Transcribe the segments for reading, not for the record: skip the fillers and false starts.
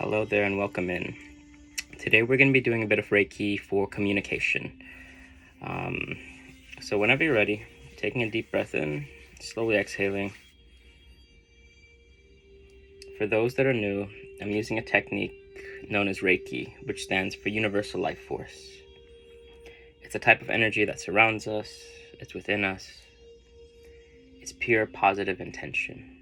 Hello there and welcome in. Today we're going to be doing a bit of Reiki for communication. So whenever you're ready, taking a deep breath in, slowly exhaling. For those that are new, I'm using a technique known as Reiki, which stands for Universal Life Force. It's a type of energy that surrounds us, it's within us, it's pure positive intention.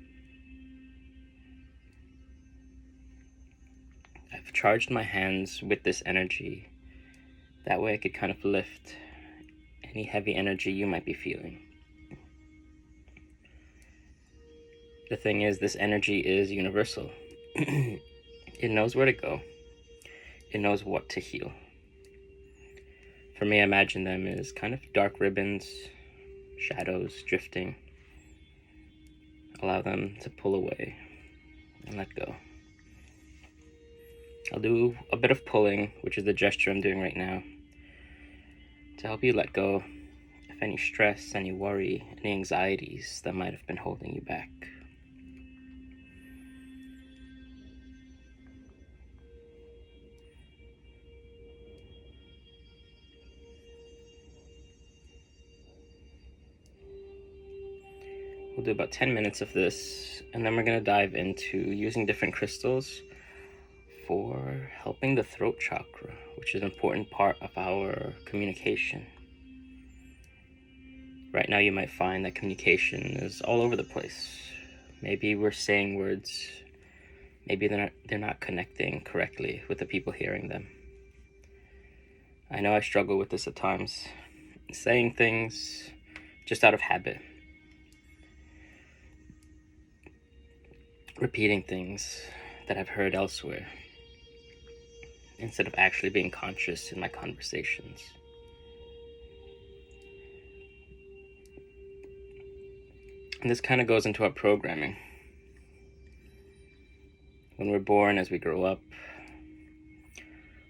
I've charged my hands with this energy. That way I could kind of lift any heavy energy you might be feeling. The thing is, this energy is universal. It knows where to go. It knows what to heal. For me, I imagine them as kind of dark ribbons, shadows drifting. Allow them to pull away and let go. I'll do a bit of pulling, which is the gesture I'm doing right now, to help you let go of any stress, any worry, any anxieties that might have been holding you back. We'll do about 10 minutes of this, and then we're going to dive into using different crystals for helping the throat chakra, which is an important part of our communication. Right now you might find that communication is all over the place. Maybe we're saying words, maybe they're not connecting correctly with the people hearing them. I know I struggle with this at times, saying things just out of habit, repeating things that I've heard elsewhere, instead of actually being conscious in my conversations. And this kind of goes into our programming. When we're born, as we grow up,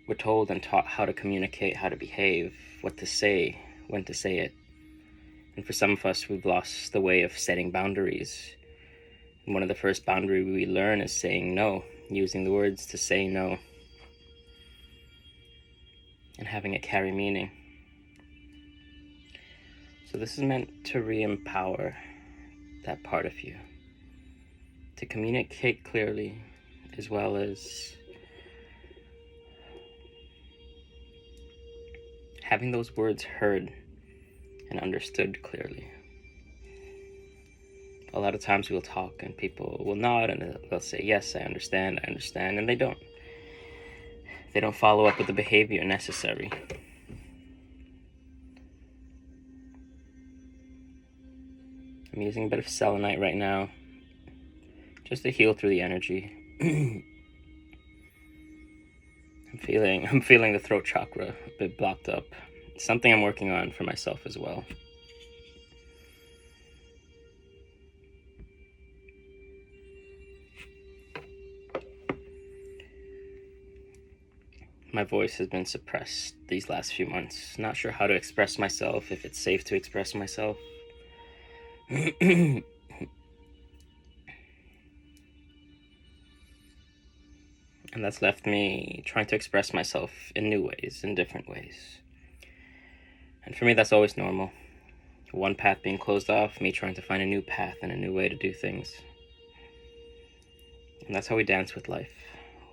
we're told and taught how to communicate, how to behave, what to say, when to say it. And for some of us, we've lost the way of setting boundaries. And one of the first boundaries we learn is saying no, using the words to say no, and having it carry meaning. So this is meant to re-empower that part of you, to communicate clearly, as well as having those words heard and understood clearly. A lot of times we'll talk and people will nod and they'll say, yes, I understand, and they don't. They don't follow up with the behavior necessary. I'm using a bit of selenite right now, just to heal through the energy. I'm feeling the throat chakra a bit blocked up. It's something I'm working on for myself as well. My voice has been suppressed these last few months. Not sure how to express myself, if it's safe to express myself. And that's left me trying to express myself in new ways, in different ways. And for me, that's always normal. One path being closed off, me trying to find a new path and a new way to do things. And that's how we dance with life.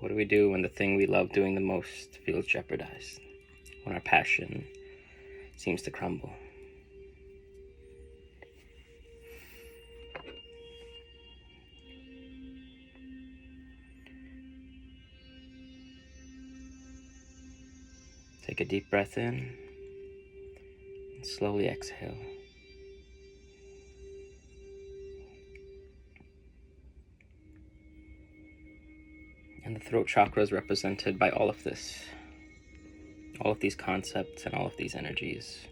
What do we do when the thing we love doing the most feels jeopardized? When our passion seems to crumble? Take a deep breath in and slowly exhale. And the throat chakra is represented by all of this, all of these concepts and all of these energies.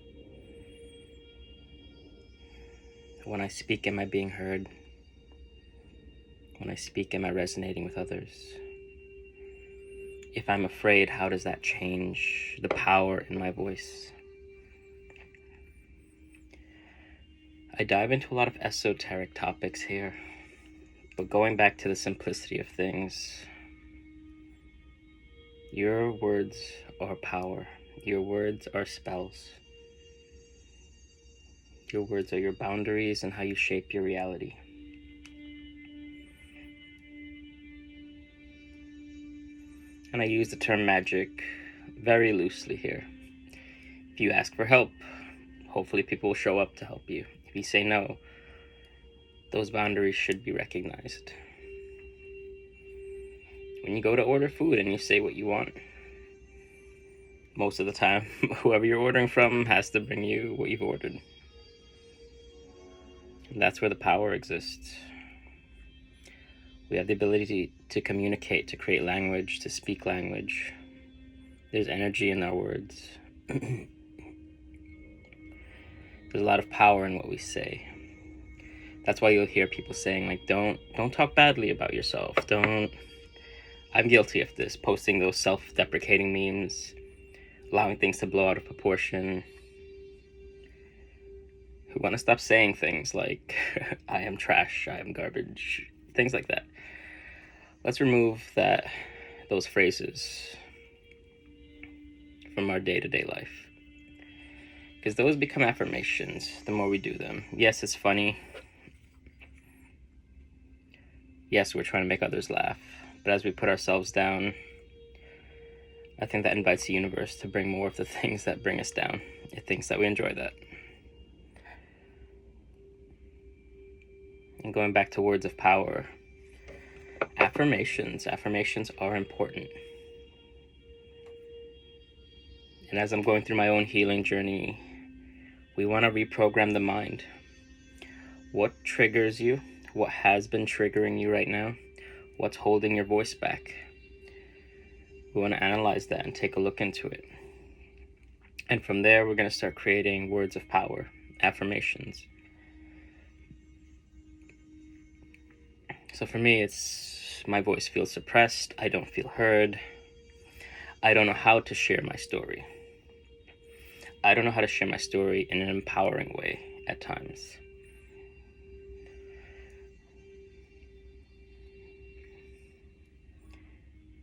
When I speak, am I being heard? When I speak, am I resonating with others? If I'm afraid, how does that change the power in my voice? I dive into a lot of esoteric topics here, but going back to the simplicity of things, Your words are power. Your words are spells. Your words are your boundaries and how you shape your reality. And I use the term magic very loosely here. If you ask for help, hopefully people will show up to help you. If you say no, those boundaries should be recognized. When you go to order food and you say what you want, most of the time, whoever you're ordering from has to bring you what you've ordered. And that's where the power exists. We have the ability to communicate, to create language, to speak language. There's energy in our words. There's a lot of power in what we say. That's why you'll hear people saying, like, don't talk badly about yourself. I'm guilty of this, posting those self-deprecating memes, allowing things to blow out of proportion. Who want to stop saying things like, I am trash, I am garbage, things like that. Let's remove those phrases from our day-to-day life, because those become affirmations the more we do them. Yes, it's funny. Yes, we're trying to make others laugh, but as we put ourselves down, I think that invites the universe to bring more of the things that bring us down. It thinks that we enjoy that. And going back to words of power, affirmations are important. And as I'm going through my own healing journey, we want to reprogram the mind. What triggers you? What has been triggering you right now? What's holding your voice back? We want to analyze that and take a look into it. And from there, we're going to start creating words of power, affirmations. So for me, it's my voice feels suppressed. I don't feel heard. I don't know how to share my story. I don't know how to share my story in an empowering way at times.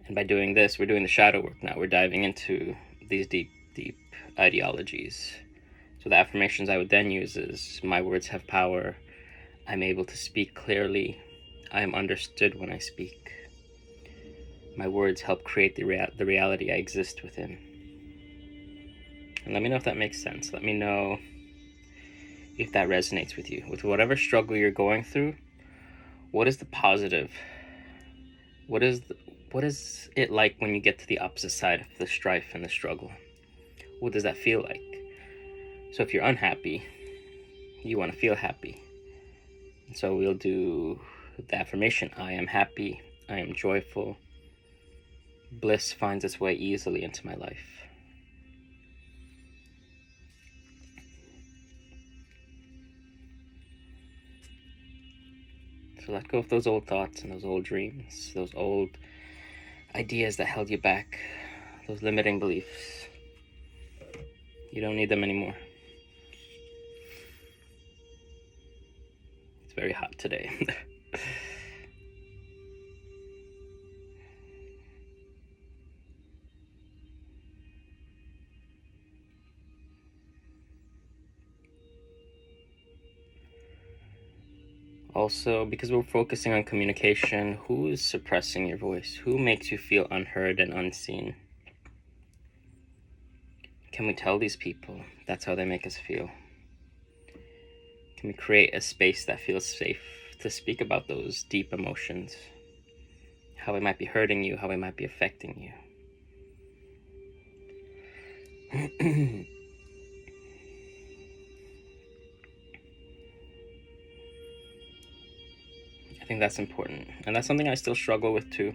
And by doing this, we're doing the shadow work now. We're diving into these deep ideologies. So the affirmations I would then use is, my words have power. I'm able to speak clearly. I am understood when I speak. My words help create the reality I exist within. And let me know if that makes sense. Let me know if that resonates with you. With whatever struggle you're going through, what is the positive? What is it like when you get to the opposite side of the strife and the struggle? What does that feel like? So if you're unhappy, you want to feel happy. So we'll do the affirmation, I am happy, I am joyful. Bliss finds its way easily into my life. So let go of those old thoughts and those old dreams, those old ideas that held you back, those limiting beliefs. You don't need them anymore. It's very hot today. Also, because we're focusing on communication, who is suppressing your voice? Who makes you feel unheard and unseen? Can we tell these people that's how they make us feel? Can we create a space that feels safe to speak about those deep emotions? How it might be hurting you, how it might be affecting you. I think that's important. And that's something I still struggle with too.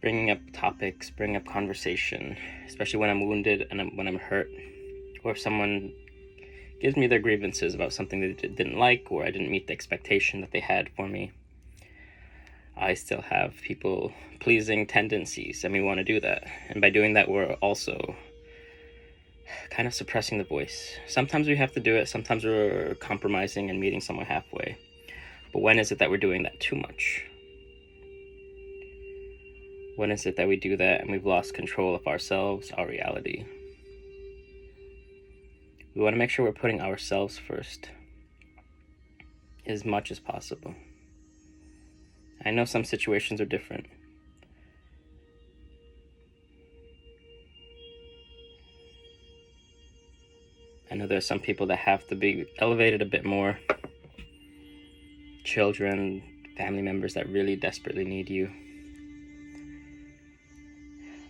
Bringing up topics, bringing up conversation, especially when I'm wounded and when I'm hurt, or if someone gives me their grievances about something they didn't like, or I didn't meet the expectation that they had for me. I still have people-pleasing tendencies, and we want to do that. And by doing that, we're also kind of suppressing the voice. Sometimes we have to do it, sometimes we're compromising and meeting someone halfway. But when is it that we're doing that too much? When is it that we do that and we've lost control of ourselves, our reality? We want to make sure we're putting ourselves first as much as possible. I know some situations are different. I know there's some people that have to be elevated a bit more. Children, family members that really desperately need you.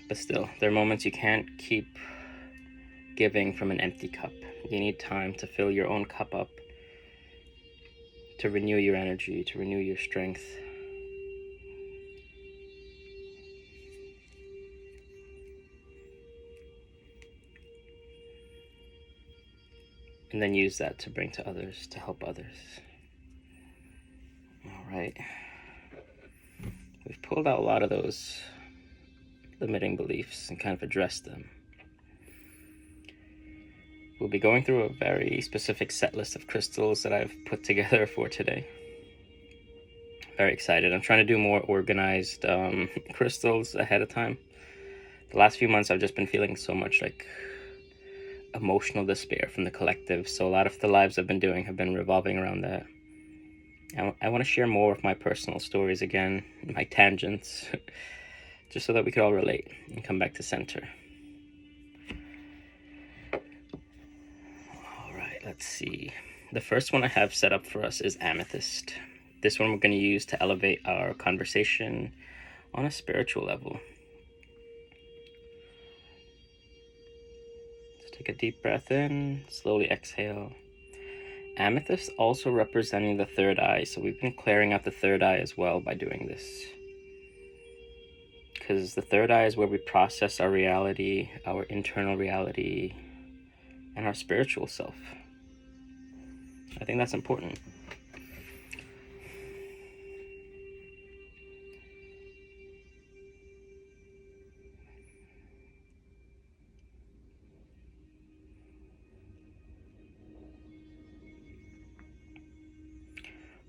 But still, there are moments you can't keep giving from an empty cup. You need time to fill your own cup up, to renew your energy, to renew your strength. And then use that to bring to others, to help others. All right. We've pulled out a lot of those limiting beliefs and kind of addressed them. We'll be going through a very specific set list of crystals that I've put together for today. Very excited. I'm trying to do more organized crystals ahead of time. The last few months I've just been feeling so much like emotional despair from the collective, so a lot of the lives I've been doing have been revolving around that. I want to share more of my personal stories again, my tangents, just so that we could all relate and come back to center. All right, let's see. The first one I have set up for us is Amethyst. This one we're going to use to elevate our conversation on a spiritual level. Take a deep breath in, slowly exhale. Amethyst also representing the third eye, so we've been clearing out the third eye as well by doing this. Because the third eye is where we process our reality, our internal reality, and our spiritual self. I think that's important.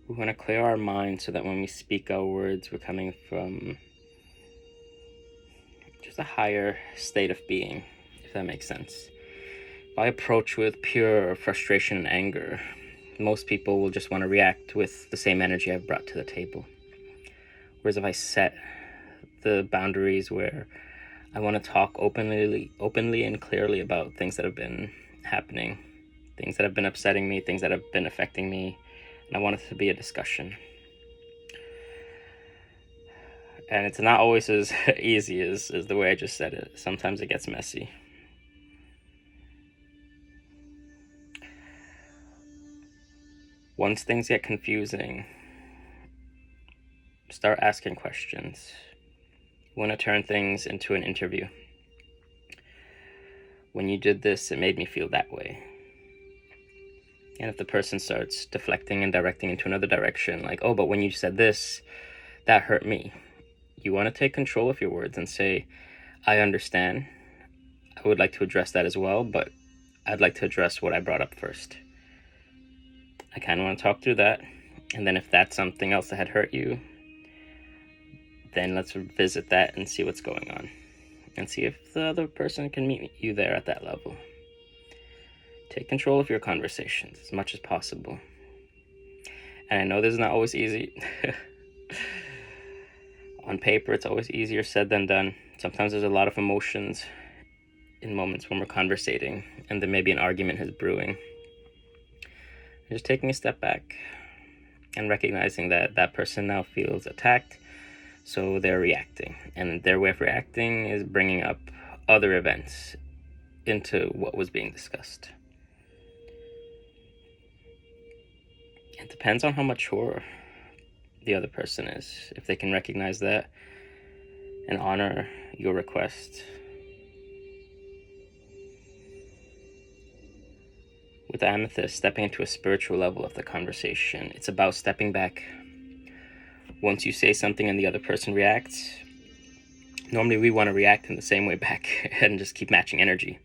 We want to clear our mind so that when we speak our words, we're coming from just a higher state of being, if that makes sense. If I approach with pure frustration and anger, most people will just want to react with the same energy I've brought to the table. Whereas if I set the boundaries where I want to talk openly and clearly about things that have been happening, things that have been upsetting me, things that have been affecting me, and I want it to be a discussion. And it's not always as easy as the way I just said it. Sometimes it gets messy. Once things get confusing, start asking questions. You want to turn things into an interview. When you did this, it made me feel that way. And if the person starts deflecting and directing into another direction, like, oh, but when you said this, that hurt me. You want to take control of your words and say, I understand. I would like to address that as well, but I'd like to address what I brought up first. I kind of want to talk through that. And then if that's something else that had hurt you, then let's revisit that and see what's going on. And see if the other person can meet you there at that level. Take control of your conversations as much as possible. And I know this is not always easy. On paper, it's always easier said than done. Sometimes there's a lot of emotions in moments when we're conversating, and then maybe an argument is brewing. Just taking a step back and recognizing that that person now feels attacked, so they're reacting. And their way of reacting is bringing up other events into what was being discussed. It depends on how mature the other person is. If they can recognize that and honor your request. With Amethyst, stepping into a spiritual level of the conversation, it's about stepping back. Once you say something and the other person reacts, normally we want to react in the same way back and just keep matching energy.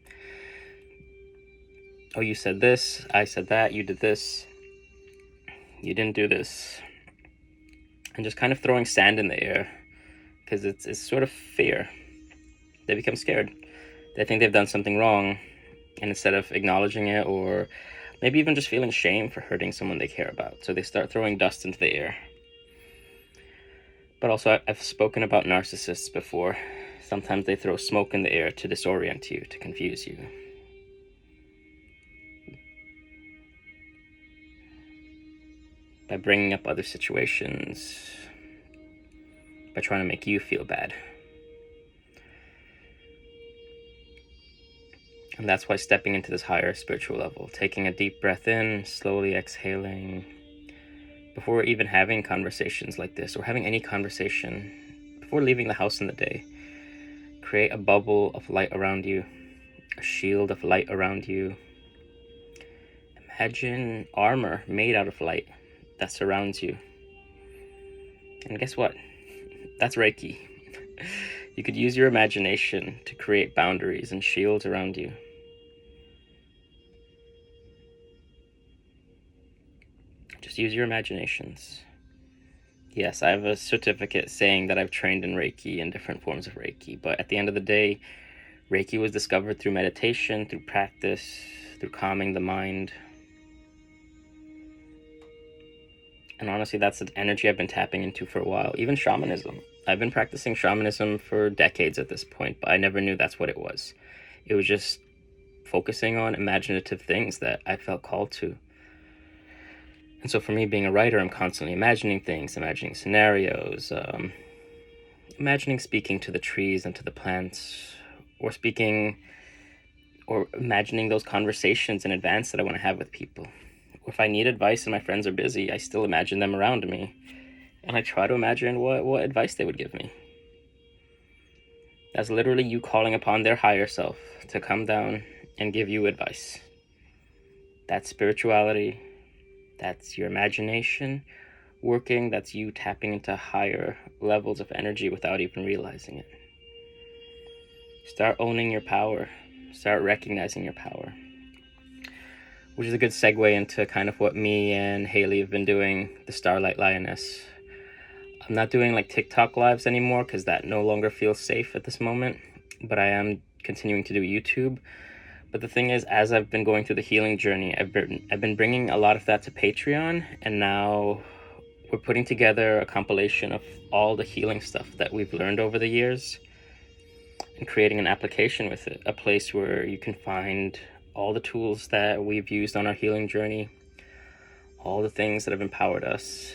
Oh, you said this, I said that, you did this, you didn't do this. And just kind of throwing sand in the air because it's sort of fear. They become scared. They think they've done something wrong, and instead of acknowledging it, or maybe even just feeling shame for hurting someone they care about, so they start throwing dust into the air. But also, I've spoken about narcissists before. Sometimes they throw smoke in the air to disorient you, to confuse you. By bringing up other situations, by trying to make you feel bad. And that's why stepping into this higher spiritual level, taking a deep breath in, slowly exhaling, before even having conversations like this, or having any conversation, before leaving the house in the day, create a bubble of light around you, a shield of light around you. Imagine armor made out of light that surrounds you. And guess what? That's Reiki. You could use your imagination to create boundaries and shields around you. Just use your imaginations. Yes, I have a certificate saying that I've trained in Reiki and different forms of Reiki, but at the end of the day, Reiki was discovered through meditation, through practice, through calming the mind. And honestly, that's the energy I've been tapping into for a while. Even shamanism. I've been practicing shamanism for decades at this point, but I never knew that's what it was. It was just focusing on imaginative things that I felt called to. And so for me, being a writer, I'm constantly imagining things, imagining scenarios, imagining speaking to the trees and to the plants, or imagining those conversations in advance that I want to have with people. Or if I need advice and my friends are busy, I still imagine them around me. And I try to imagine what advice they would give me. That's literally you calling upon their higher self to come down and give you advice. That's spirituality. That's your imagination working. That's you tapping into higher levels of energy without even realizing it. Start owning your power. Start recognizing your power. Which is a good segue into kind of what me and Haley have been doing, the Starlight Lioness. I'm not doing like TikTok lives anymore because that no longer feels safe at this moment, but I am continuing to do YouTube. But the thing is, as I've been going through the healing journey, I've been bringing a lot of that to Patreon, and now we're putting together a compilation of all the healing stuff that we've learned over the years and creating an application with it, a place where you can find all the tools that we've used on our healing journey, all the things that have empowered us,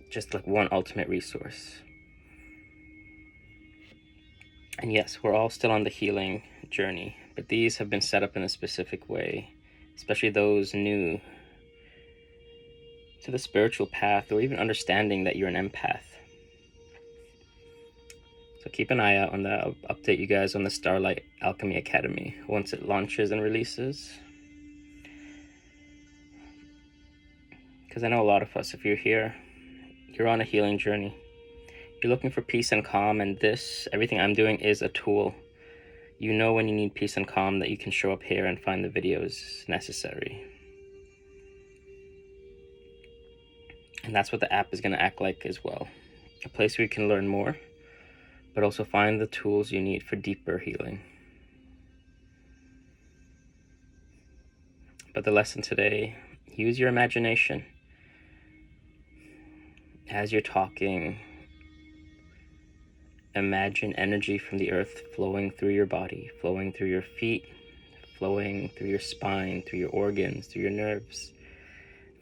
just like one ultimate resource. And yes, we're all still on the healing journey, but these have been set up in a specific way, especially those new to the spiritual path, or even understanding that you're an empath. So keep an eye out on that. I'll update you guys on the Starlight Alchemy Academy once it launches and releases. Because I know a lot of us, if you're here, you're on a healing journey. You're looking for peace and calm, and everything I'm doing is a tool. You know when you need peace and calm that you can show up here and find the videos necessary. And that's what the app is going to act like as well. A place where you can learn more, but also find the tools you need for deeper healing. But the lesson today, use your imagination. As you're talking, imagine energy from the earth flowing through your body, flowing through your feet, flowing through your spine, through your organs, through your nerves.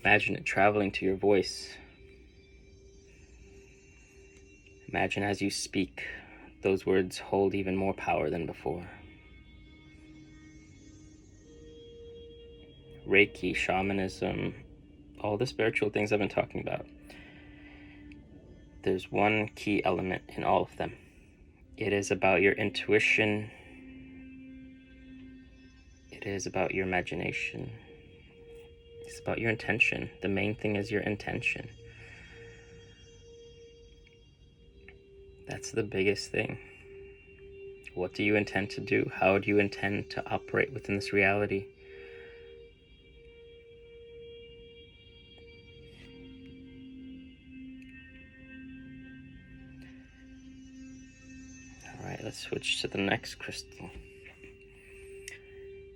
Imagine it traveling to your voice. Imagine as you speak, those words hold even more power than before. Reiki, shamanism, all the spiritual things I've been talking about. There's one key element in all of them. It is about your intuition. It is about your imagination. It's about your intention. The main thing is your intention. That's the biggest thing. What do you intend to do? How do you intend to operate within this reality? Alright, let's switch to the next crystal.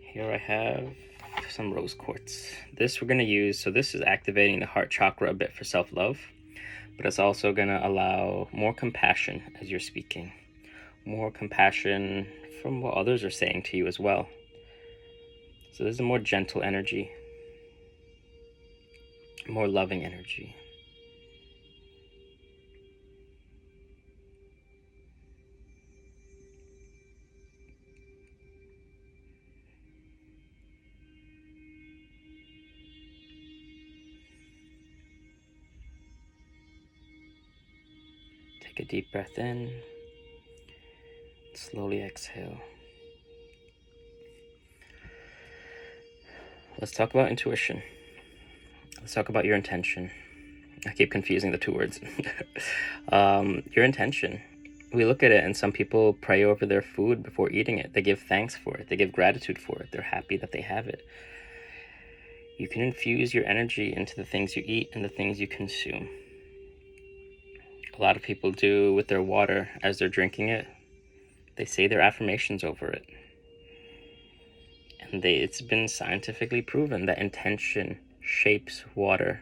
Here I have some rose quartz. This we're going to use, so this is activating the heart chakra a bit for self-love, but it's also going to allow more compassion as you're speaking. More compassion from what others are saying to you as well. So this is a more gentle energy, more loving energy. Take a deep breath in, slowly exhale. Let's talk about intuition. Let's talk about your intention. I keep confusing the two words. Your intention. We look at it and some people pray over their food before eating it. They give thanks for it. They give gratitude for it. They're happy that they have it. You can infuse your energy into the things you eat and the things you consume. A lot of people do with their water as they're drinking it. They say their affirmations over it. And it's been scientifically proven that intention shapes water.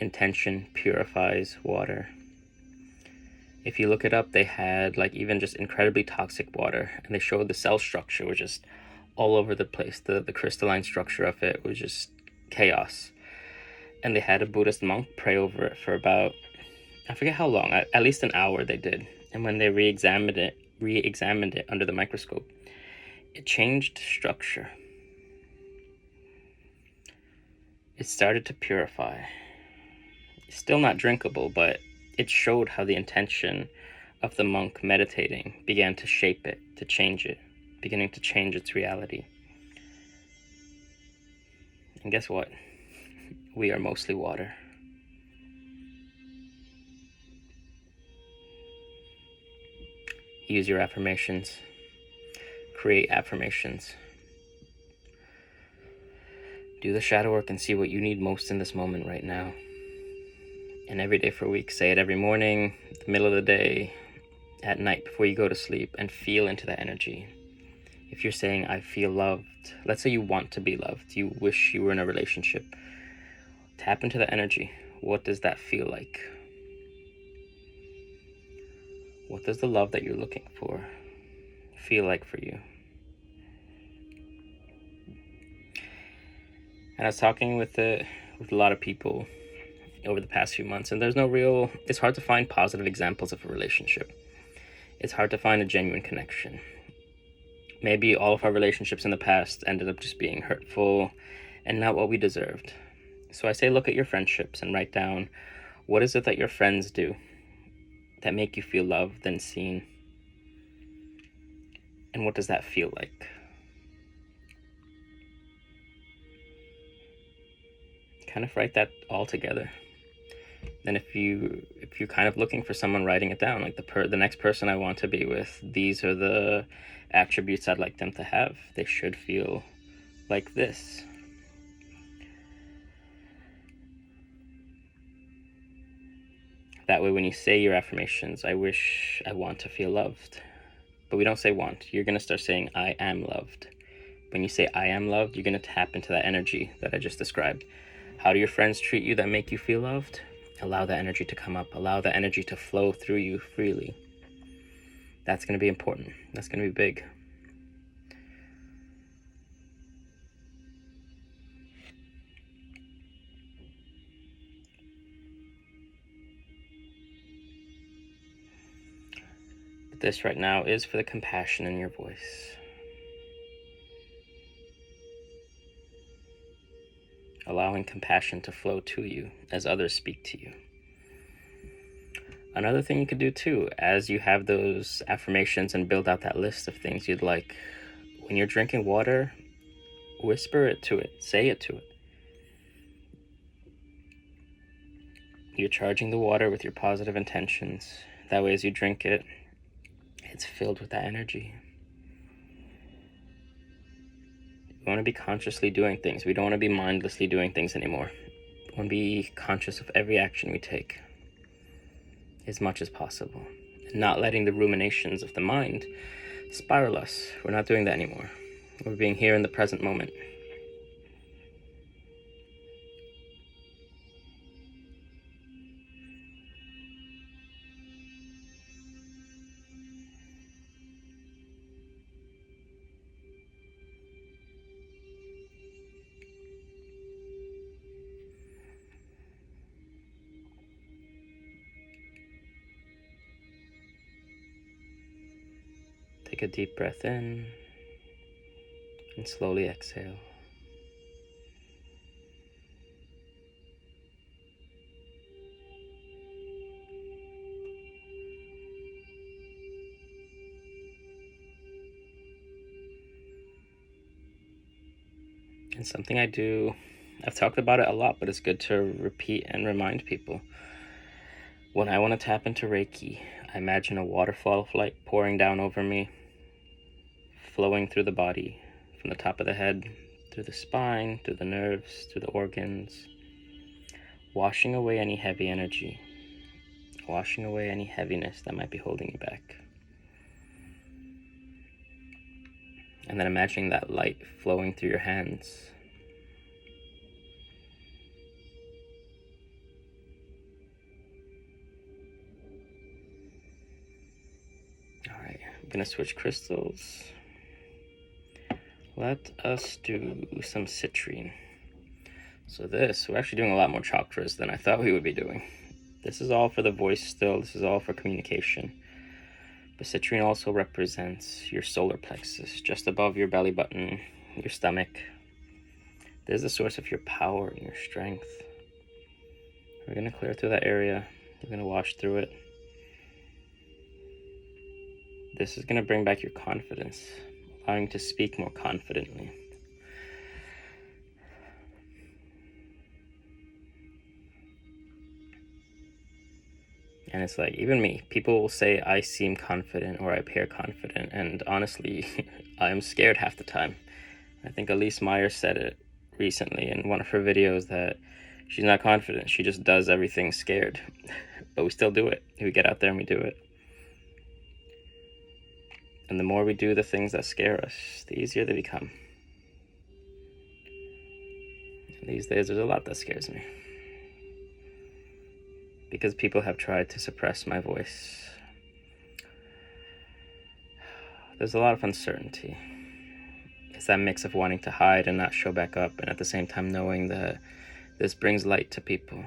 Intention purifies water. If you look it up, they had like even just incredibly toxic water, and they showed the cell structure was just all over the place. The crystalline structure of it was just chaos. And they had a Buddhist monk pray over it for about, I forget how long, at least an hour they did. And when they re-examined it under the microscope, it changed structure. It started to purify. It's still not drinkable, but it showed how the intention of the monk meditating began to shape it, to change it, beginning to change its reality. And guess what? We are mostly water. Use your affirmations. Create affirmations. Do the shadow work and see what you need most in this moment right now. And every day for a week, say it every morning, the middle of the day, at night before you go to sleep, and feel into that energy. If you're saying, I feel loved, let's say you want to be loved, you wish you were in a relationship, tap into that energy. What does that feel like? What does the love that you're looking for feel like for you? And I was talking with a lot of people over the past few months, and it's hard to find positive examples of a relationship. It's hard to find a genuine connection. Maybe all of our relationships in the past ended up just being hurtful and not what we deserved. So I say look at your friendships and write down, what is it that your friends do that make you feel loved and seen? And what does that feel like? Kind of write that all together. Then if you're kind of looking for someone, writing it down, like the next person I want to be with, these are the attributes I'd like them to have. They should feel like this. That way when you say your affirmations, I wish, I want to feel loved. But we don't say want. You're going to start saying I am loved. When you say I am loved, you're going to tap into that energy that I just described. How do your friends treat you that make you feel loved? Allow that energy to come up. Allow that energy to flow through you freely. That's going to be important. That's going to be big. But this right now is for the compassion in your voice. Allowing compassion to flow to you as others speak to you. Another thing you could do too, as you have those affirmations and build out that list of things you'd like, when you're drinking water, whisper it to it, say it to it. You're charging the water with your positive intentions. That way as you drink it, it's filled with that energy. We want to be consciously doing things. We don't want to be mindlessly doing things anymore. We want to be conscious of every action we take as much as possible. not letting the ruminations of the mind spiral us. We're not doing that anymore. We're being here in the present moment. Take a deep breath in and slowly exhale. And something I do, I've talked about it a lot, but it's good to repeat and remind people. When I want to tap into Reiki, I imagine a waterfall of light pouring down over me, flowing through the body, from the top of the head, through the spine, through the nerves, through the organs, washing away any heavy energy, washing away any heaviness that might be holding you back. And then imagining that light flowing through your hands. Alright, I'm gonna switch crystals. Let us do some citrine. So we're actually doing a lot more chakras than I thought we would be doing. This is all for the voice still, this is all for communication. But citrine also represents your solar plexus, just above your belly button, your stomach. This is the source of your power and your strength. We're going to clear through that area. We're going to wash through it. This is going to bring back your confidence, allowing you to speak more confidently. And it's like, even me, people will say I seem confident or I appear confident, and honestly, I'm scared half the time. I think Elise Meyer said it recently in one of her videos that she's not confident, she just does everything scared. But we still do it. We get out there and we do it. And the more we do the things that scare us, the easier they become. And these days, there's a lot that scares me. Because people have tried to suppress my voice. There's a lot of uncertainty. It's that mix of wanting to hide and not show back up, and at the same time knowing that this brings light to people.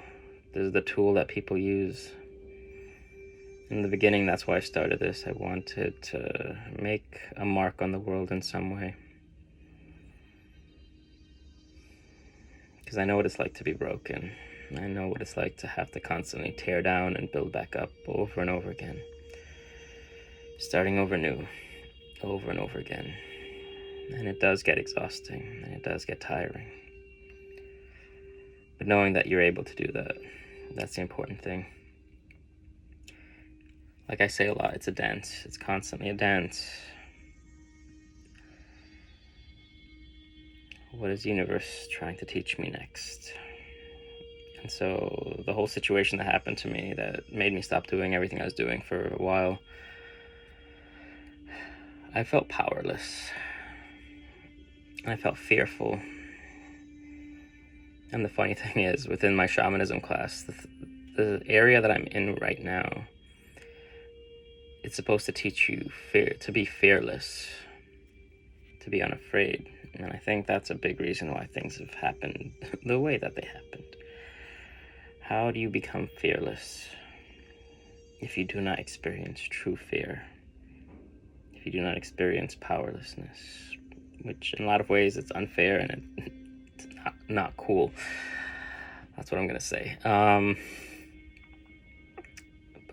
This is the tool that people use. In the beginning, that's why I started this. I wanted to make a mark on the world in some way. Because I know what it's like to be broken. I know what it's like to have to constantly tear down and build back up over and over again. Starting over new, over and over again. And it does get exhausting, and it does get tiring. But knowing that you're able to do that, that's the important thing. Like I say a lot, it's a dance. It's constantly a dance. What is the universe trying to teach me next? And so the whole situation that happened to me that made me stop doing everything I was doing for a while, I felt powerless. I felt fearful. And the funny thing is, within my shamanism class, the area that I'm in right now, it's supposed to teach you to be fearless, to be unafraid. And I think that's a big reason why things have happened the way that they happened. How do you become fearless if you do not experience true fear? If you do not experience powerlessness, which in a lot of ways it's unfair and it's not cool. That's what I'm going to say.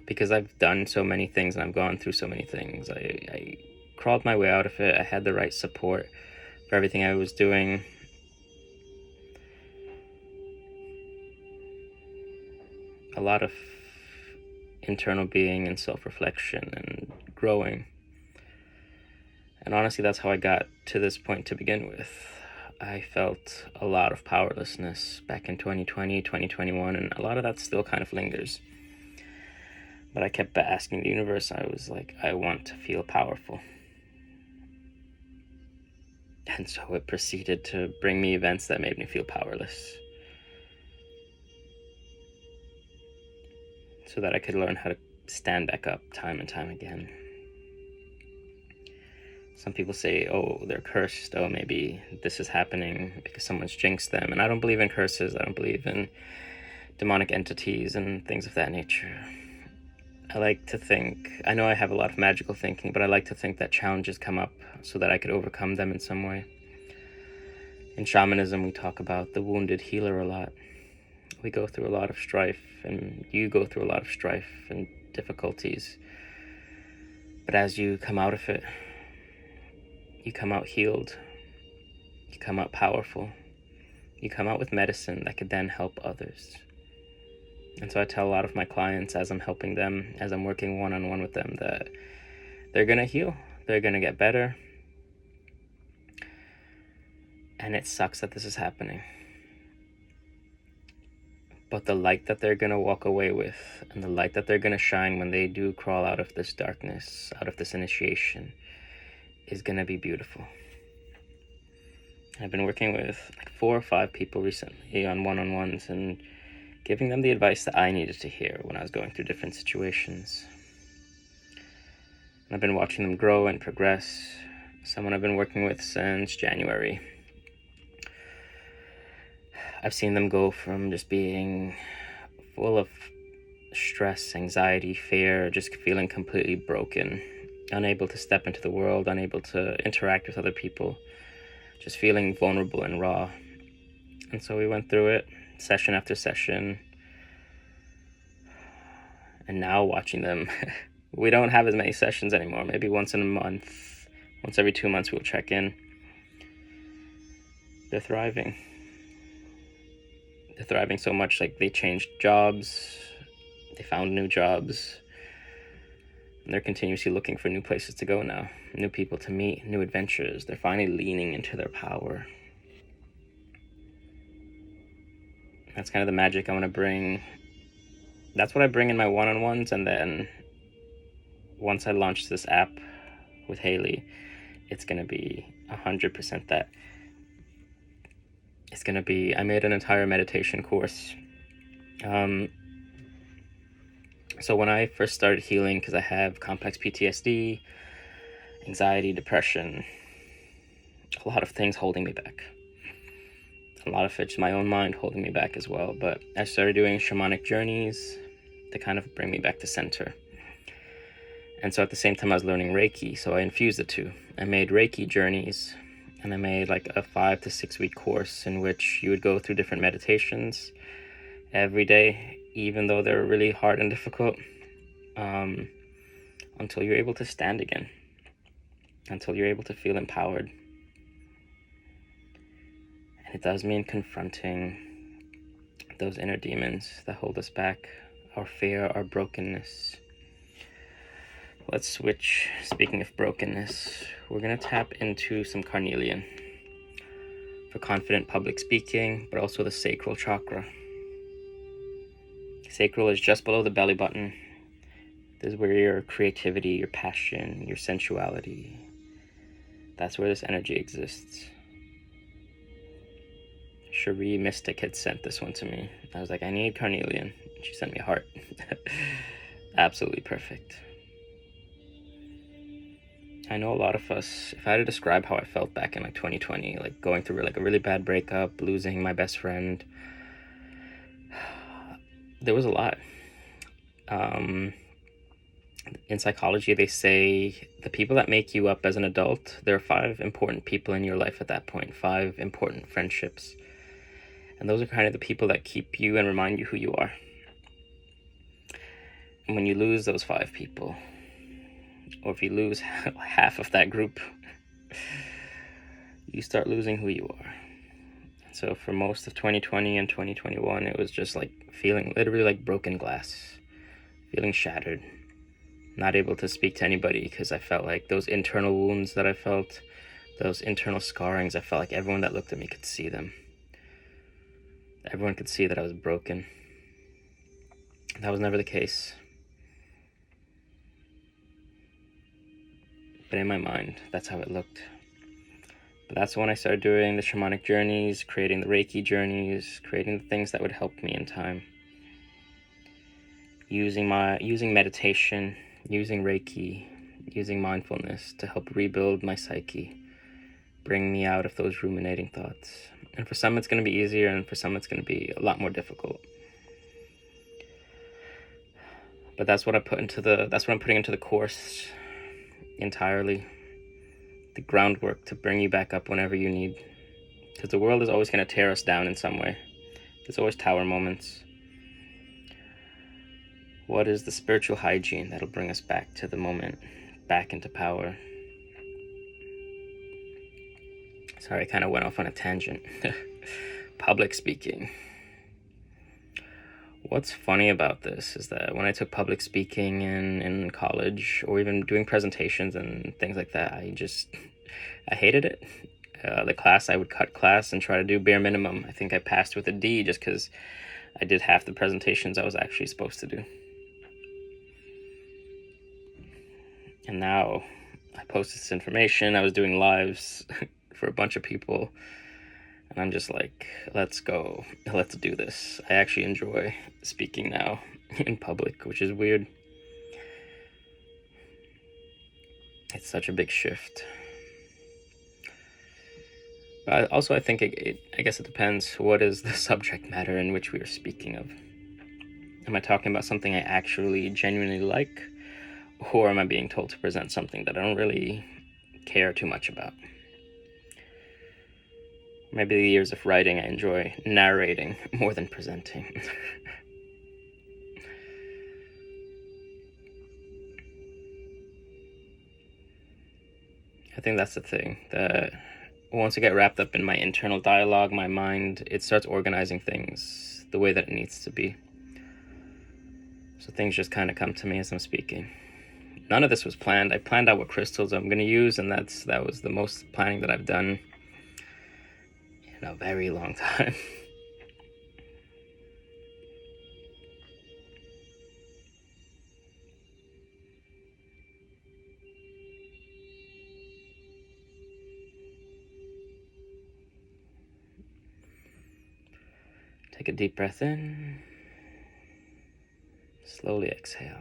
Because I've done so many things and I've gone through so many things, I crawled my way out of it. I had the right support for everything I was doing. A lot of internal being and self-reflection and growing. And honestly, that's how I got to this point to begin with. I felt a lot of powerlessness back in 2020, 2021, and a lot of that still kind of lingers. But I kept asking the universe. I was like, I want to feel powerful. And so it proceeded to bring me events that made me feel powerless, so that I could learn how to stand back up time and time again. Some people say, oh, they're cursed. Oh, maybe this is happening because someone's jinxed them. And I don't believe in curses. I don't believe in demonic entities and things of that nature. I like to think, I know I have a lot of magical thinking, but I like to think that challenges come up so that I could overcome them in some way. In shamanism, we talk about the wounded healer a lot. We go through a lot of strife, and you go through a lot of strife and difficulties. But as you come out of it, you come out healed. You come out powerful. You come out with medicine that could then help others. And so I tell a lot of my clients, as I'm helping them, as I'm working one-on-one with them, that they're going to heal. They're going to get better. And it sucks that this is happening. But the light that they're going to walk away with, and the light that they're going to shine when they do crawl out of this darkness, out of this initiation, is going to be beautiful. I've been working with like 4 or 5 people recently on one-on-ones and giving them the advice that I needed to hear when I was going through different situations. And I've been watching them grow and progress. Someone I've been working with since January. I've seen them go from just being full of stress, anxiety, fear, just feeling completely broken, unable to step into the world, unable to interact with other people, just feeling vulnerable and raw. And so we went through it, session after session. And now watching them, we don't have as many sessions anymore. Maybe once in a month, once every 2 months we'll check in. They're thriving. They're thriving so much, like they changed jobs, they found new jobs, and they're continuously looking for new places to go now, new people to meet, new adventures. They're finally leaning into their power. That's kind of the magic I want to bring. That's what I bring in my one-on-ones, and then once I launch this app with Haley, it's going to be 100% that. It's going to be, I made an entire meditation course. So when I first started healing, because I have complex PTSD, anxiety, depression, a lot of things holding me back. A lot of it's my own mind holding me back as well. But I started doing shamanic journeys to kind of bring me back to center. And so at the same time I was learning Reiki, so I infused the two. I made Reiki journeys, and I made like a 5 to 6 week course in which you would go through different meditations every day, even though they're really hard and difficult, until you're able to stand again, until you're able to feel empowered. And it does mean confronting those inner demons that hold us back, our fear, our brokenness. Let's switch. Speaking of brokenness, we're going to tap into some Carnelian for confident public speaking, but also the Sacral Chakra. Sacral is just below the belly button. This is where your creativity, your passion, your sensuality, that's where this energy exists. Cherie Mystic had sent this one to me. I was like, I need Carnelian. She sent me a heart. Absolutely perfect. I know a lot of us, if I had to describe how I felt back in like 2020, like going through like a really bad breakup, losing my best friend, there was a lot. In psychology, they say the people that make you up as an adult, there are 5 important people in your life at that point, 5 important friendships. And those are kind of the people that keep you and remind you who you are. And when you lose those 5 people, or if you lose half of that group, you start losing who you are. So for most of 2020 and 2021, it was just like feeling literally like broken glass, feeling shattered, not able to speak to anybody because I felt like those internal wounds that I felt, those internal scarrings, I felt like everyone that looked at me could see them. Everyone could see that I was broken. That was never the case. but in my mind, that's how it looked. But that's when I started doing the shamanic journeys, creating the Reiki journeys, creating the things that would help me in time. Using meditation, using Reiki, using mindfulness to help rebuild my psyche, bring me out of those ruminating thoughts. And for some it's going to be easier, and for some it's going to be a lot more difficult. But that's what I'm putting into the course entirely. The groundwork to bring you back up whenever you need. Because the world is always going to tear us down in some way. There's always tower moments. What is the spiritual hygiene that'll bring us back to the moment, back into power? Sorry, I kind of went off on a tangent. Public speaking. What's funny about this is that when I took public speaking in college, or even doing presentations and things like that, I hated it. The class, I would cut class and try to do bare minimum. I think I passed with a D just because I did half the presentations I was actually supposed to do. And now I post this information. I was doing lives for a bunch of people. And I'm just like, let's go. Let's do this. I actually enjoy speaking now in public, which is weird. It's such a big shift. But also, I think I guess it depends. What is the subject matter in which we are speaking of? Am I talking about something I actually genuinely like? Or am I being told to present something that I don't really care too much about? Maybe the years of writing, I enjoy narrating more than presenting. I think that's the thing, that once I get wrapped up in my internal dialogue, my mind, it starts organizing things the way that it needs to be. So things just kind of come to me as I'm speaking. None of this was planned. I planned out what crystals I'm going to use, and that was the most planning that I've done in a very long time. Take a deep breath in. Slowly exhale.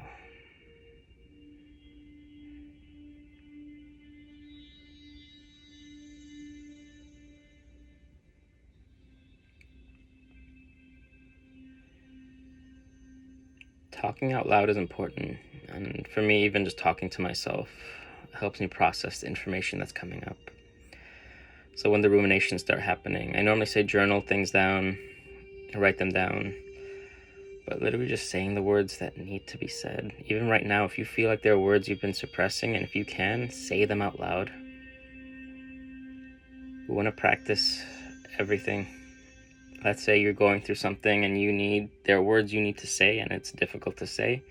Talking out loud is important, and for me, even just talking to myself helps me process the information that's coming up. So when the ruminations start happening, I normally say journal things down, write them down, but literally just saying the words that need to be said. Even right now, if you feel like there are words you've been suppressing, and if you can, say them out loud. We want to practice everything. Let's say you're going through something and there are words you need to say and it's difficult to say.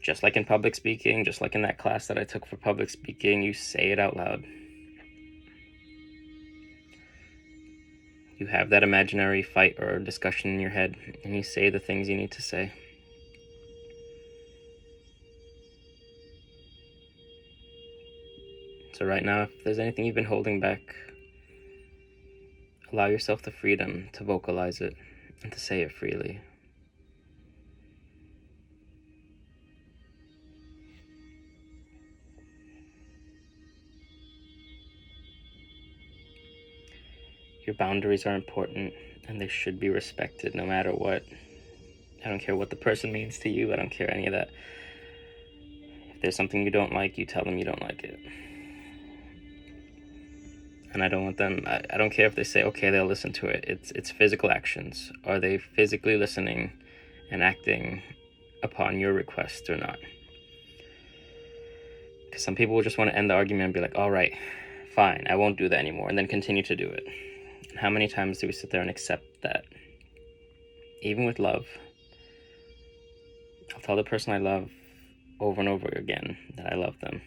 Just like in public speaking, just like in that class that I took for public speaking, you say it out loud. You have that imaginary fight or discussion in your head and you say the things you need to say. So right now, if there's anything you've been holding back, allow yourself the freedom to vocalize it and to say it freely. Your boundaries are important and they should be respected no matter what. I don't care what the person means to you. I don't care any of that. If there's something you don't like, you tell them you don't like it. And I don't want them, I don't care if they say, okay, they'll listen to it. It's physical actions. Are they physically listening and acting upon your request or not? Because some people will just want to end the argument and be like, all right, fine, I won't do that anymore, and then continue to do it. And how many times do we sit there and accept that? Even with love, I'll tell the person I love over and over again that I love them.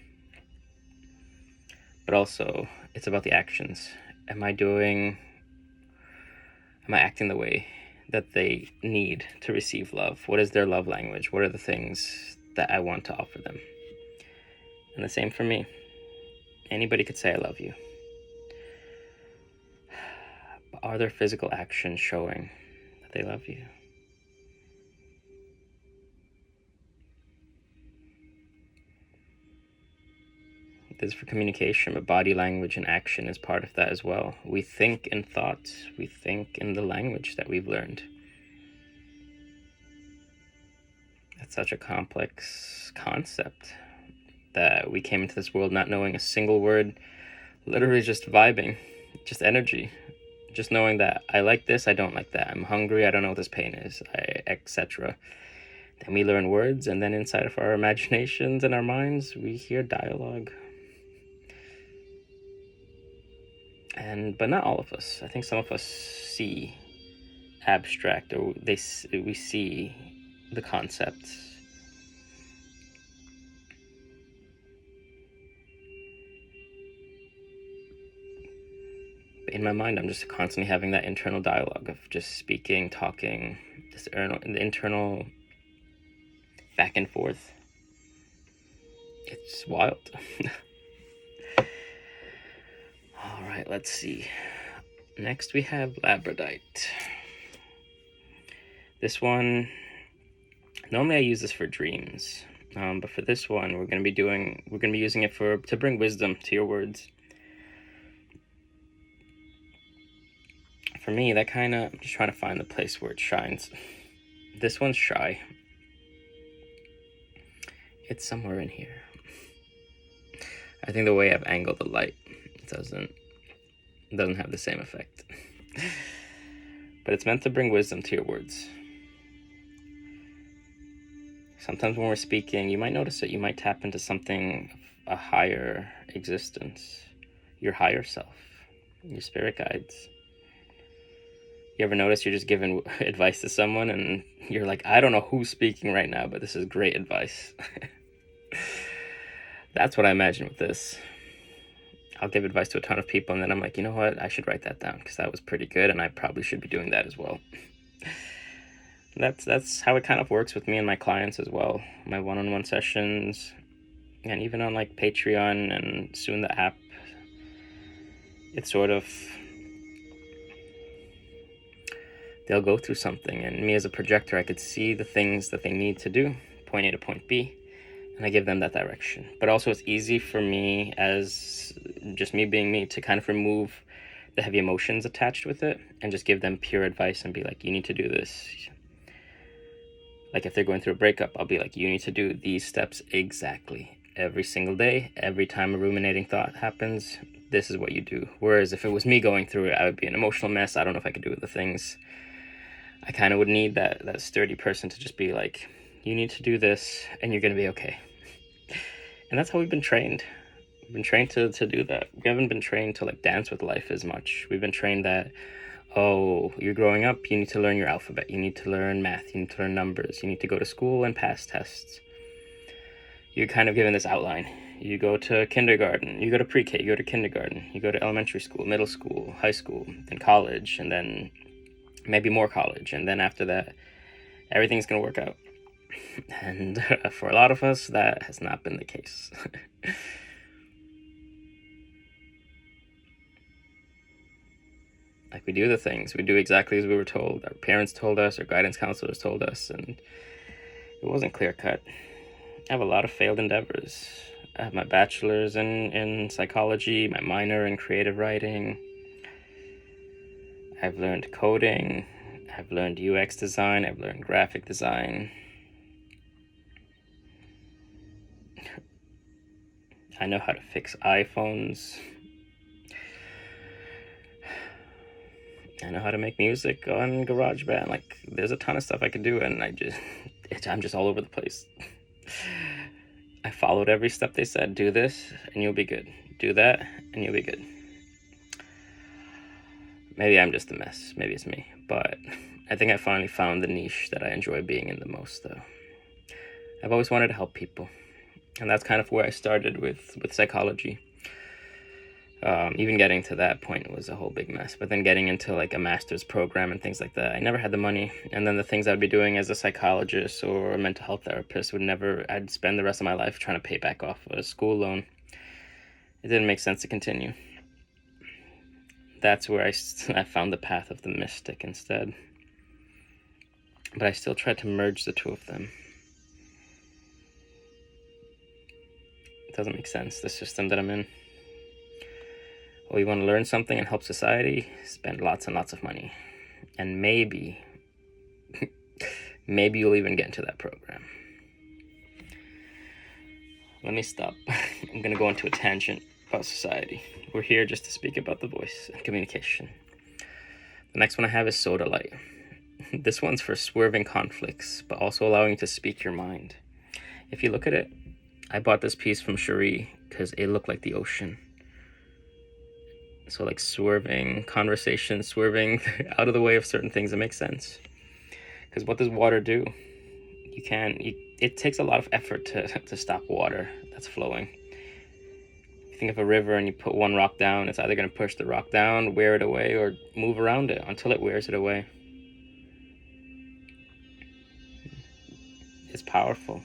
But also, it's about the actions. Am I acting the way that they need to receive love? What is their love language? What are the things that I want to offer them? And the same for me. Anybody could say I love you. But are there physical actions showing that they love you? This is for communication, but body language and action is part of that as well. We think in thoughts. We think in the language that we've learned. It's such a complex concept that we came into this world not knowing a single word, literally just vibing, just energy, just knowing that I like this, I don't like that, I'm hungry, I don't know what this pain is, etc. Then we learn words, and then inside of our imaginations and our minds, we hear dialogue. But not all of us. I think some of us see abstract, or we see the concepts. In my mind, I'm just constantly having that internal dialogue of just speaking, talking, this internal back and forth. It's wild. All right, let's see. Next, we have Labradite. This one, normally I use this for dreams, but for this one, we're gonna be using it to bring wisdom to your words. For me, that kind of, I'm just trying to find the place where it shines. This one's shy. It's somewhere in here. I think the way I've angled the light doesn't have the same effect. But it's meant to bring wisdom to your words. Sometimes when we're speaking, you might notice it. You might tap into something, a higher existence, your higher self, your spirit guides. You ever notice you're just giving advice to someone and you're like, I don't know who's speaking right now, but this is great advice. That's what I imagine with this. I'll give advice to a ton of people, and then I'm like, you know what? I should write that down because that was pretty good, and I probably should be doing that as well. That's how it kind of works with me and my clients as well. My one-on-one sessions, and even on like Patreon and soon the app. It's sort of, they'll go through something, and me as a projector, I could see the things that they need to do, point A to point B, and I give them that direction. But also it's easy for me, as just me being me, to kind of remove the heavy emotions attached with it and just give them pure advice and be like, you need to do this. Like if they're going through a breakup, I'll be like, you need to do these steps exactly every single day. Every time a ruminating thought happens, this is what you do. Whereas if it was me going through it, I would be an emotional mess. I don't know if I could do the things. I kind of would need that sturdy person to just be like, you need to do this and you're going to be okay. And that's how we've been trained. We've been trained to do that. We haven't been trained to like dance with life as much. We've been trained that, oh, you're growing up, you need to learn your alphabet, you need to learn math, you need to learn numbers, you need to go to school and pass tests. You're kind of given this outline. You go to kindergarten, you go to pre-K, you go to kindergarten, you go to elementary school, middle school, high school, then college, and then maybe more college. And then after that, everything's going to work out. And for a lot of us, that has not been the case. Like we do the things, we do exactly as we were told. Our parents told us, our guidance counselors told us, and it wasn't clear cut. I have a lot of failed endeavors. I have my bachelor's in psychology, my minor in creative writing. I've learned coding, I've learned UX design, I've learned graphic design. I know how to fix iPhones. I know how to make music on GarageBand. Like, there's a ton of stuff I could do, and I'm just all over the place. I followed every step they said. Do this, and you'll be good. Do that, and you'll be good. Maybe I'm just a mess. Maybe it's me. But I think I finally found the niche that I enjoy being in the most, though. I've always wanted to help people. And that's kind of where I started with psychology. Even getting to that point was a whole big mess. But then getting into like a master's program and things like that, I never had the money. And then the things I'd be doing as a psychologist or a mental health therapist I'd spend the rest of my life trying to pay back off a school loan. It didn't make sense to continue. That's where I found the path of the mystic instead. But I still tried to merge the two of them. It doesn't make sense, the system that I'm in. Oh, you want to learn something and help society? Spend lots and lots of money. And maybe you'll even get into that program. Let me stop. I'm going to go into a tangent about society. We're here just to speak about the voice and communication. The next one I have is Sodalite. This one's for swerving conflicts, but also allowing you to speak your mind. If you look at it, I bought this piece from Cherie because it looked like the ocean. So like swerving, conversation, swerving out of the way of certain things that make sense. Because what does water do? It takes a lot of effort to stop water that's flowing. If you think of a river and you put one rock down, it's either going to push the rock down, wear it away, or move around it until it wears it away. It's powerful.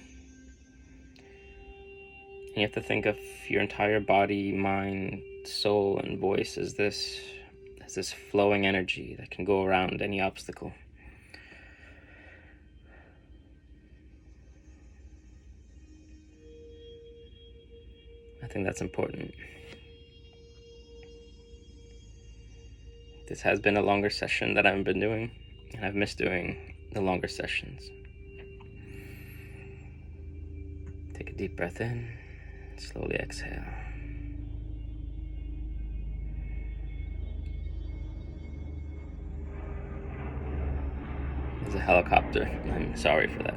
And you have to think of your entire body, mind, soul, and voice as this flowing energy that can go around any obstacle. I think that's important. This has been a longer session that I haven't been doing, and I've missed doing the longer sessions. Take a deep breath in, slowly exhale. There's a helicopter. I'm sorry for that.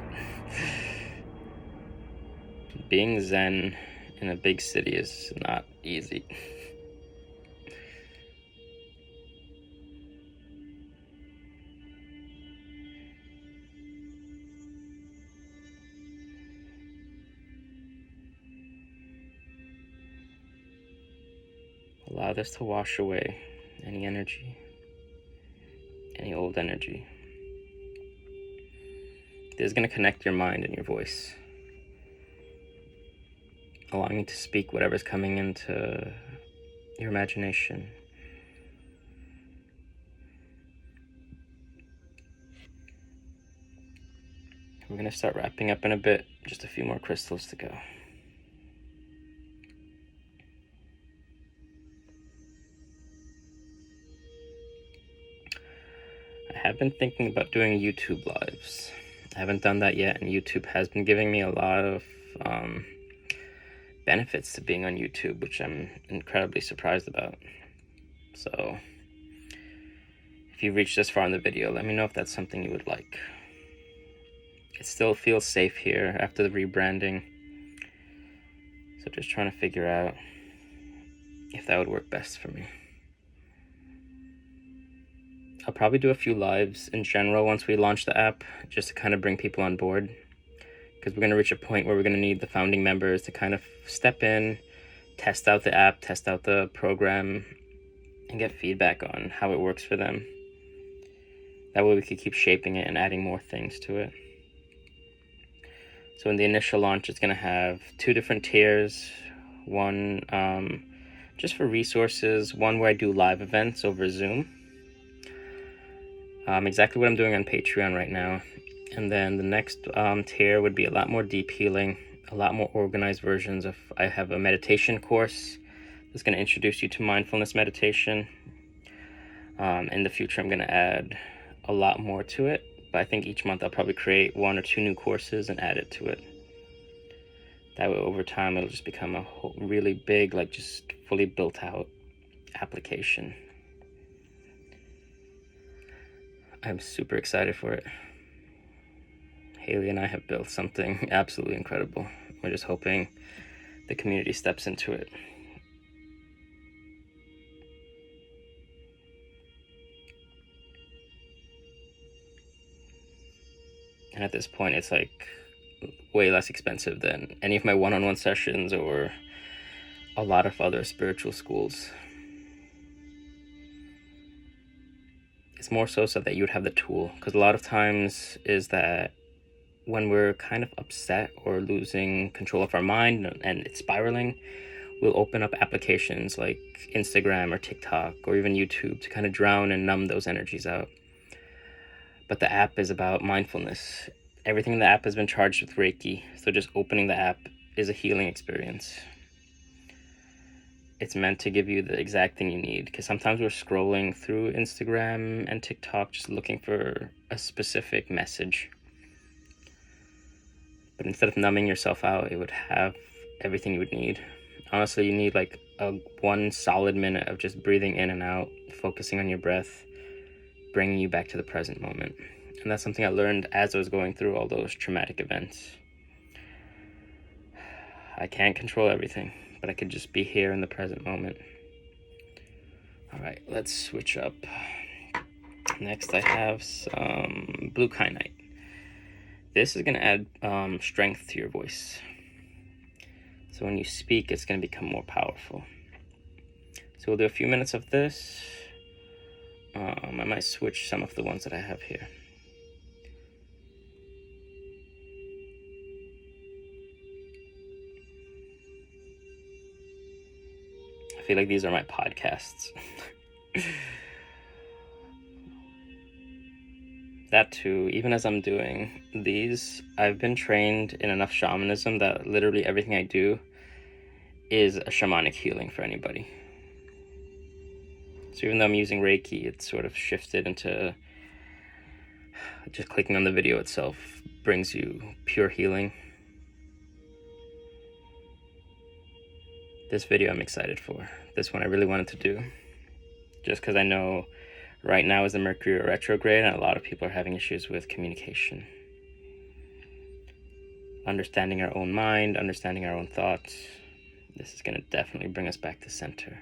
Being Zen in a big city is not easy. Allow this to wash away any energy, any old energy. This is going to connect your mind and your voice, allowing you to speak whatever's coming into your imagination. We're going to start wrapping up in a bit, just a few more crystals to go. I have been thinking about doing YouTube lives. I haven't done that yet, and YouTube has been giving me a lot of benefits to being on YouTube, which I'm incredibly surprised about. So if you've reached this far in the video, let me know if that's something you would like. It still feels safe here after the rebranding, so just trying to figure out if that would work best for me. I'll probably do a few lives in general once we launch the app, just to kind of bring people on board, because we're going to reach a point where we're going to need the founding members to kind of step in, test out the app, test out the program, and get feedback on how it works for them. That way we could keep shaping it and adding more things to it. So in the initial launch, it's going to have 2 different tiers. One just for resources, one where I do live events over Zoom. Exactly what I'm doing on Patreon right now. And then the next tier would be a lot more deep healing, a lot more organized versions of, I have a meditation course that's going to introduce you to mindfulness meditation. In the future, I'm going to add a lot more to it, but I think each month I'll probably create 1 or 2 new courses and add it to it. That way over time it'll just become a whole, really big, like just fully built out application. I'm super excited for it. Haley and I have built something absolutely incredible. We're just hoping the community steps into it. And at this point, it's like way less expensive than any of my one-on-one sessions or a lot of other spiritual schools. It's more so that you would have the tool, because a lot of times is that when we're kind of upset or losing control of our mind and it's spiraling, we'll open up applications like Instagram or TikTok or even YouTube to kind of drown and numb those energies out. But the app is about mindfulness. Everything in the app has been charged with Reiki, so just opening the app is a healing experience. It's meant to give you the exact thing you need, because sometimes we're scrolling through Instagram and TikTok just looking for a specific message. But instead of numbing yourself out, it would have everything you would need. Honestly, you need like one solid minute of just breathing in and out, focusing on your breath, bringing you back to the present moment. And that's something I learned as I was going through all those traumatic events. I can't control everything, but I could just be here in the present moment. All right, let's switch up. Next, I have some blue Kyanite. This is going to add strength to your voice. So when you speak, it's going to become more powerful. So we'll do a few minutes of this. I might switch some of the ones that I have here. I feel like these are my podcasts. That too, even as I'm doing these, I've been trained in enough shamanism that literally everything I do is a shamanic healing for anybody. So even though I'm using Reiki, it's sort of shifted into just clicking on the video itself brings you pure healing. This video I'm excited for. This one I really wanted to do, just because I know right now is the Mercury retrograde and a lot of people are having issues with communication. Understanding our own mind, understanding our own thoughts. This is going to definitely bring us back to center.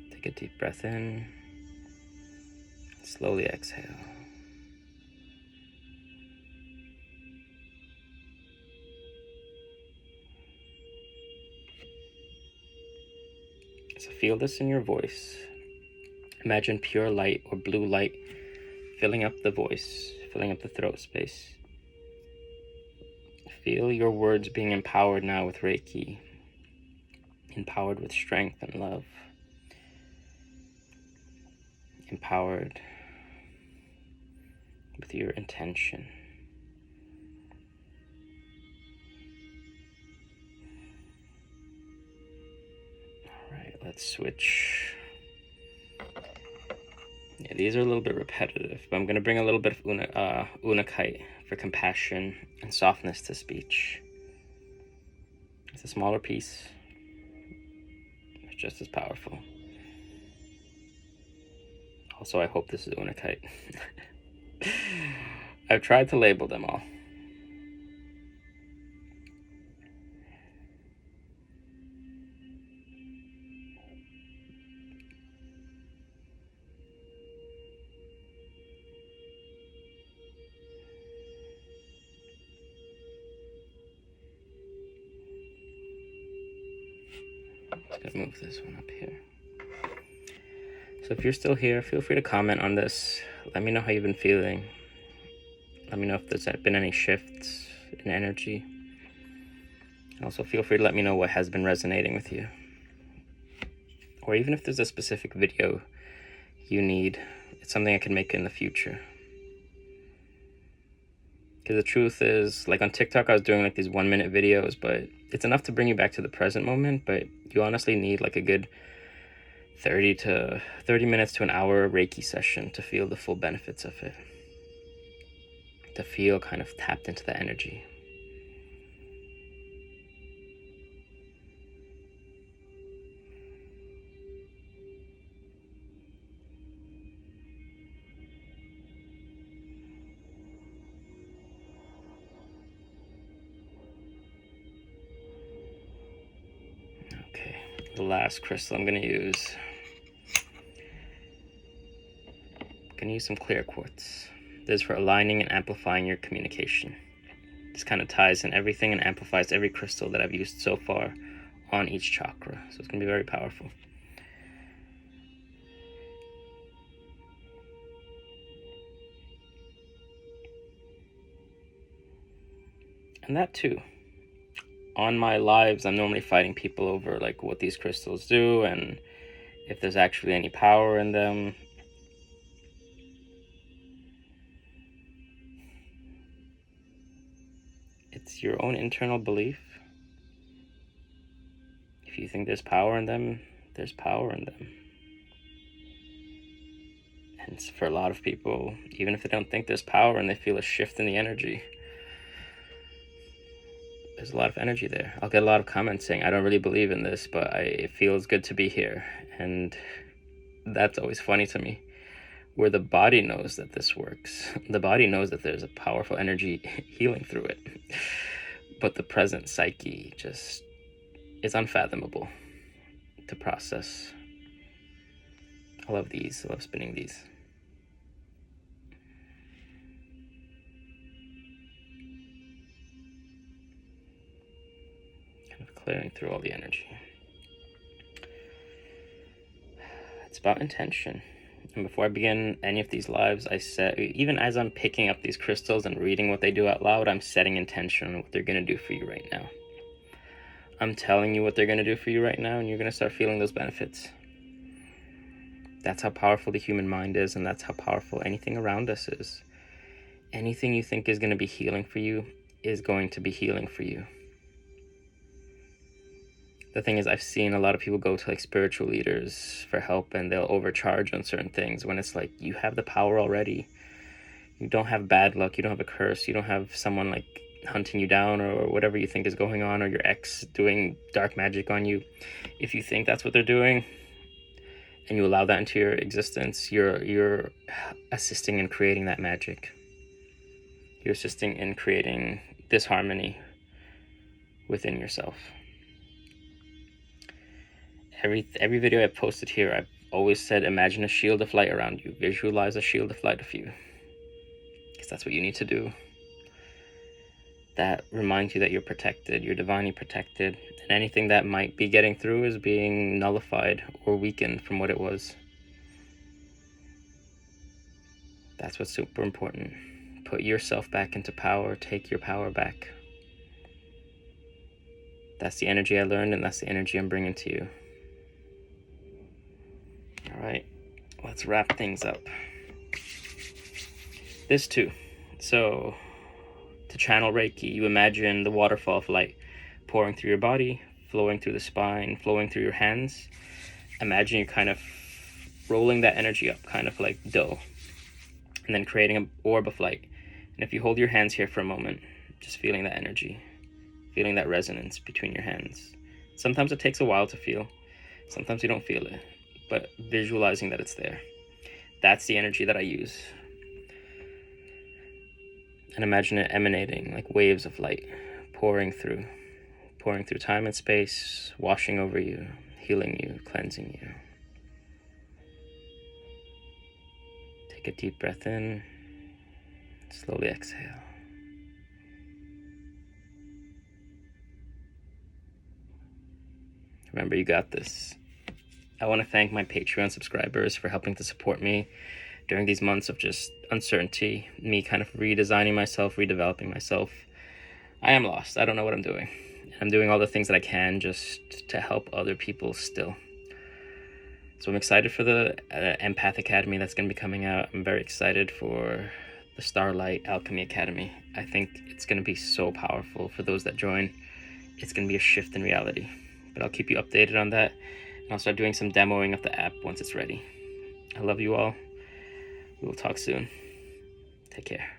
Take a deep breath in. Slowly exhale. So feel this in your voice. Imagine pure light or blue light filling up the voice, filling up the throat space. Feel your words being empowered now with Reiki, empowered with strength and love, empowered with your intention. All right, let's switch. Yeah, these are a little bit repetitive, but I'm going to bring a little bit of Unakite for compassion and softness to speech. It's a smaller piece. It's just as powerful. Also, I hope this is Unakite. I've tried to label them all. Just gonna move this one up here. So if you're still here, feel free to comment on this. Let me know how you've been feeling. Let me know if there's been any shifts in energy. Also, feel free to let me know what has been resonating with you. Or even if there's a specific video you need, it's something I can make in the future. Because the truth is, like on TikTok, I was doing like these 1-minute videos, but it's enough to bring you back to the present moment, but you honestly need like a good 30 minutes to an hour Reiki session to feel the full benefits of it. To feel kind of tapped into the energy. Okay, The last crystal I'm going to use. I'm going to use some clear quartz. This is for aligning and amplifying your communication. This kind of ties in everything and amplifies every crystal that I've used so far on each chakra. So it's going to be very powerful. And that too. On my lives, I'm normally fighting people over like what these crystals do and if there's actually any power in them. It's your own internal belief. If you think there's power in them, there's power in them. And for a lot of people, even if they don't think there's power and they feel a shift in the energy, there's a lot of energy there. I'll get a lot of comments saying, I don't really believe in this, but it feels good to be here. And that's always funny to me, where the body knows that this works. The body knows that there's a powerful energy healing through it. But the present psyche just is unfathomable to process. I love these. I love spinning these. Kind of clearing through all the energy. It's about intention. And before I begin any of these lives, I set, even as I'm picking up these crystals and reading what they do out loud, I'm setting intention on what they're going to do for you right now. I'm telling you what they're going to do for you right now, and you're going to start feeling those benefits. That's how powerful the human mind is, and that's how powerful anything around us is. Anything you think is going to be healing for you is going to be healing for you. The thing is, I've seen a lot of people go to like spiritual leaders for help, and they'll overcharge on certain things when it's like, you have the power already. You don't have bad luck. You don't have a curse. You don't have someone like hunting you down or whatever you think is going on, or your ex doing dark magic on you. If you think that's what they're doing and you allow that into your existence, you're assisting in creating that magic. You're assisting in creating disharmony within yourself. Every video I've posted here, I've always said, imagine a shield of light around you. Visualize a shield of light of you, because that's what you need to do. That reminds you that you're protected, you're divinely protected, and anything that might be getting through is being nullified or weakened from what it was. That's what's super important. Put yourself back into power, take your power back. That's the energy I learned, and that's the energy I'm bringing to you. All right, let's wrap things up. This too. So, to channel Reiki, you imagine the waterfall of light pouring through your body, flowing through the spine, flowing through your hands. Imagine you kind of rolling that energy up, kind of like dough, and then creating an orb of light. And if you hold your hands here for a moment, just feeling that energy, feeling that resonance between your hands. Sometimes it takes a while to feel. Sometimes you don't feel it, but visualizing that it's there. That's the energy that I use. And imagine it emanating like waves of light, pouring through time and space, washing over you, healing you, cleansing you. Take a deep breath in, slowly exhale. Remember, you got this. I want to thank my Patreon subscribers for helping to support me during these months of just uncertainty, me kind of redesigning myself, redeveloping myself. I am lost. I don't know what I'm doing. I'm doing all the things that I can just to help other people still. So I'm excited for the Empath Academy that's going to be coming out. I'm very excited for the Starlight Alchemy Academy. I think it's going to be so powerful for those that join. It's going to be a shift in reality. But I'll keep you updated on that. And I'll start doing some demoing of the app once it's ready. I love you all. We will talk soon. Take care.